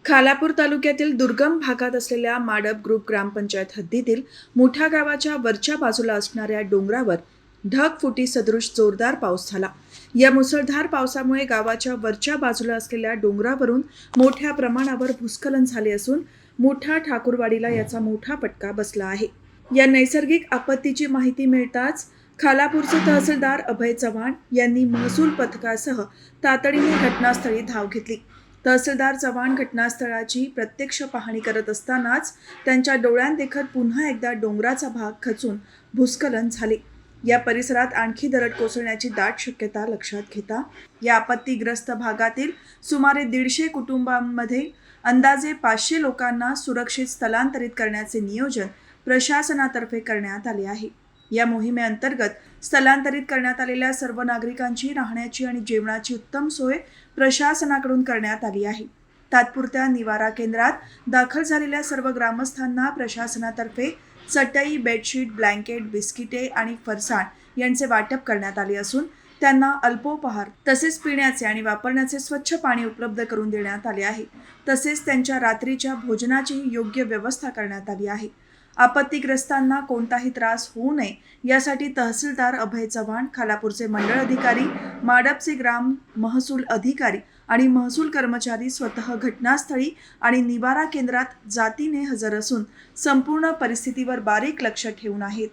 खालापूर तालुक्यातील दुर्गम भागात असलेल्या माडप ग्रुप ग्रामपंचायत हद्दीतील मुठा गावाच्या वरच्या बाजूला असणाऱ्या डोंगरावर ढगफुटी सदृश जोरदार पाऊस झाला. या मुसळधार पावसामुळे गावाच्या वरच्या बाजूला असलेल्या डोंगरावरून मोठ्या प्रमाणावर भूस्खलन झाले असून मुठा ठाकूरवाडीला याचा मोठा फटका बसला आहे. या नैसर्गिक आपत्तीची माहिती मिळताच खालापूरचे तहसीलदार अभय चव्हाण यांनी महसूल पथकासह तातडीने घटनास्थळी धाव घेतली. तहसीलदार चव्हाण घटनास्थळाची प्रत्यक्ष पाहणी करत असतानाच त्यांच्या डोळ्यांदेखत पुन्हा एकदा डोंगराचा भाग खचून भूस्खलन झाले. या परिसरात आणखी दरड कोसळण्याची दाट शक्यता लक्षात घेता या आपत्तीग्रस्त भागातील सुमारे 150 कुटुंबांमध्ये अंदाजे 500 लोकांना सुरक्षित स्थलांतरित करण्याचे नियोजन प्रशासनातर्फे करण्यात आले आहे. या मोहिमेअंतर्गत स्थलांतरित करण्यात आलेल्या सर्व नागरिकांची राहण्याची आणि जेवणाची उत्तम सोय प्रशासनाकडून करण्यात आली आहे. तात्पुरत्या निवारा केंद्रात दाखल झालेल्या सर्व ग्रामस्थांना प्रशासनातर्फे चटई, बेडशीट, ब्लँकेट, बिस्किटे आणि फरसाण यांचे वाटप करण्यात आले असून त्यांना अल्पोपहार तसेच पिण्याचे आणि वापरण्याचे स्वच्छ पाणी उपलब्ध करून देण्यात आले आहे. तसेच त्यांच्या रात्रीच्या भोजनाची योग्य व्यवस्था करण्यात आली आहे. आपत्तीग्रस्तांना कोणताही त्रास होऊ नये यासाठी तहसीलदार अभय चव्हाण, खालापूरचे मंडळ अधिकारी, माडपचे ग्राम महसूल अधिकारी आणि महसूल कर्मचारी स्वतः घटनास्थळी आणि निवारा केंद्रात जातीने हजर असून संपूर्ण परिस्थितीवर बारीक लक्ष ठेवून आहेत.